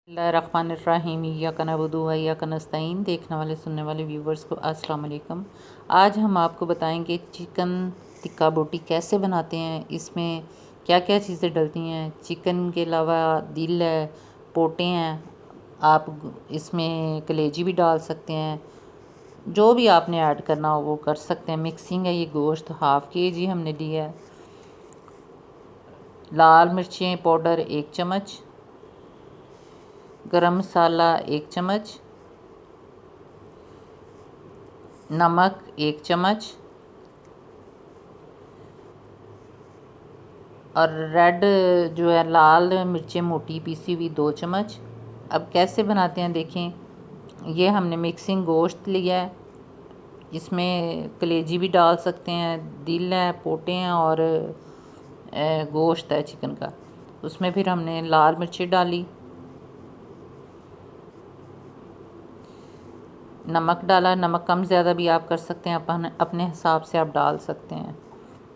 बिस्मिल्लाहिर्रहमानिर्रहीम इय्याका नअबुदु व इय्याका नस्तईन। देखने वाले सुनने वाले व्यूवर्स को अस्सलाम वालेकुम। आज हम आपको बताएंगे चिकन टिक्का बोटी कैसे बनाते हैं, इसमें क्या क्या चीज़ें डलती हैं। चिकन के अलावा दिल है, पोटे हैं, आप इसमें कलेजी भी डाल सकते हैं। जो भी आपने ऐड करना हो वो कर सकते हैं। मिक्सिंग है ये गोश्त, हाफ़ केजी हमने लिया है। लाल मिर्चें पाउडर 1 चम्मच, गरम मसाला 1 चम्मच, नमक 1 चम्मच और रेड जो है लाल मिर्चें मोटी पीसी हुई 2 चम्मच। अब कैसे बनाते हैं देखें। ये हमने मिक्सिंग गोश्त लिया है, इसमें कलेजी भी डाल सकते हैं, दिल है, पोटे हैं और गोश्त है चिकन का। उसमें फिर हमने लाल मिर्चें डाली, नमक डाला, नमक कम ज़्यादा भी आप कर सकते हैं, अपने हिसाब से आप डाल सकते हैं।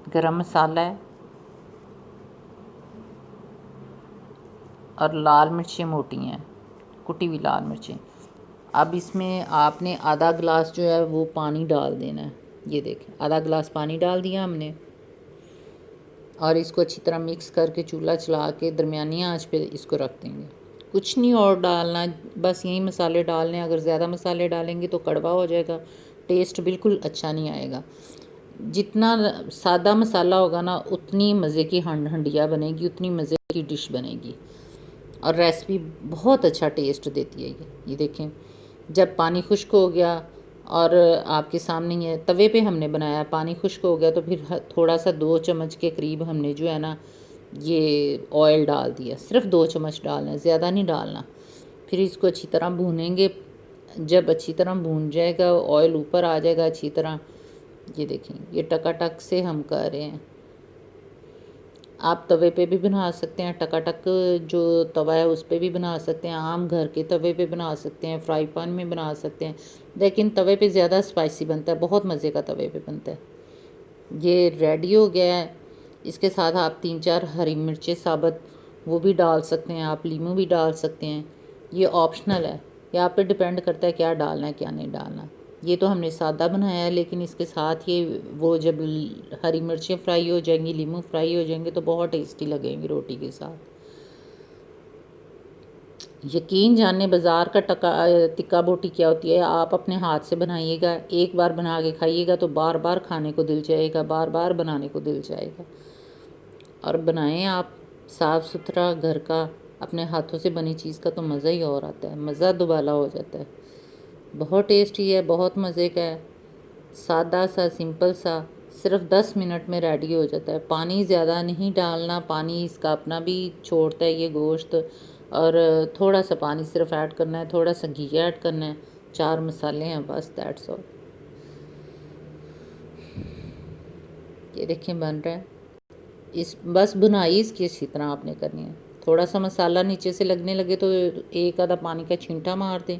गरम मसाला है और लाल मिर्चें मोटी हैं, कुटी हुई लाल मिर्चें। अब इसमें आपने आधा गिलास जो है वो पानी डाल देना है। ये देखें आधा गिलास पानी डाल दिया हमने और इसको अच्छी तरह मिक्स करके चूल्हा चला के दरमियानी आंच पे इसको रख देंगे। कुछ नहीं और डालना, बस यही मसाले डालने। अगर ज़्यादा मसाले डालेंगे तो कड़वा हो जाएगा, टेस्ट बिल्कुल अच्छा नहीं आएगा। जितना सादा मसाला होगा ना उतनी मज़े की हंडिया बनेगी, उतनी मज़े की डिश बनेगी और रेसिपी बहुत अच्छा टेस्ट देती है ये देखें। जब पानी खुश्क हो गया और आपके सामने ये तवे पे हमने बनाया, पानी खुश्क हो गया तो फिर थोड़ा सा 2 चम्मच के करीब हमने जो है ना ये ऑयल डाल दिया। सिर्फ 2 चम्मच डालना है, ज़्यादा नहीं डालना। फिर इसको अच्छी तरह भूनेंगे। जब अच्छी तरह भून जाएगा, ऑयल ऊपर आ जाएगा अच्छी तरह। ये देखें ये टकाटक से हम कर रहे हैं। आप तवे पे भी बना सकते हैं, टकाटक जो तवा है उस पे भी बना सकते हैं, आम घर के तवे पे बना सकते हैं, फ्राई पैन में बना सकते हैं। लेकिन तवे पे ज़्यादा स्पाइसी बनता है, बहुत मज़े का तवे पे बनता है। ये रेडी हो गया है। इसके साथ आप 3-4 हरी मिर्चें साबुत वो भी डाल सकते हैं, आप लीमू भी डाल सकते हैं। ये ऑप्शनल है, ये आप पे डिपेंड करता है क्या डालना है क्या नहीं डालना। ये तो हमने सादा बनाया है, लेकिन इसके साथ ये वो जब हरी मिर्चें फ्राई हो जाएंगी, लीमू फ्राई हो जाएंगे तो बहुत टेस्टी लगेंगे रोटी के साथ। यकीन जाने बाज़ार का टिक्का बोटी क्या होती है, आप अपने हाथ से बनाइएगा। एक बार बना के खाइएगा तो बार बार खाने को दिल चाहेगा, बार बार बनाने को दिल चाहेगा। और बनाएं आप साफ़ सुथरा घर का, अपने हाथों से बनी चीज़ का तो मज़ा ही और आता है, मज़ा दुबाला हो जाता है। बहुत टेस्टी है, बहुत मज़े का है, सादा सा सिंपल सा, सिर्फ 10 मिनट में रेडी हो जाता है। पानी ज़्यादा नहीं डालना, पानी इसका अपना भी छोड़ता है ये गोश्त। और थोड़ा सा पानी सिर्फ ऐड करना है, थोड़ा सा घी ऐड करना है, 4 मसाले हैं बस, दैट्स ऑल। ये देखें बन रहा है। इस बस बुनाई इसकी अच्छी तरह आपने करनी है। थोड़ा सा मसाला नीचे से लगने लगे तो एक आधा पानी का छींटा मार दें,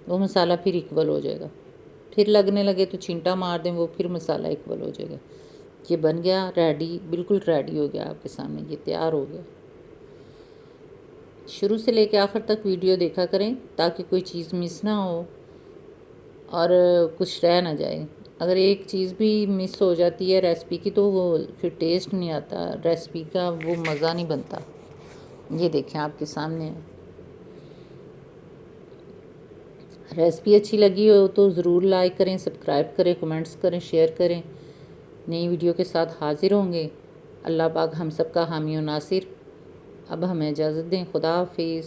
वो मसाला फिर इक्वल हो जाएगा। फिर लगने लगे तो छींटा मार दें, वो फिर मसाला इक्वल हो जाएगा। ये बन गया रेडी, बिल्कुल रेडी हो गया आपके सामने, ये तैयार हो गया। शुरू से लेकर आखिर तक वीडियो देखा करें ताकि कोई चीज़ मिस ना हो और कुछ रह ना जाए। अगर एक चीज़ भी मिस हो जाती है रेसिपी की तो वो फिर टेस्ट नहीं आता, रेसिपी का वो मज़ा नहीं बनता। ये देखें आपके सामने। रेसिपी अच्छी लगी हो तो ज़रूर लाइक करें, सब्सक्राइब करें, कमेंट्स करें, शेयर करें। नई वीडियो के साथ हाज़िर होंगे। अल्लाह पाक हम सब का हामी और नासिर। अब हमें इजाज़त दें। खुदा हाफिज़।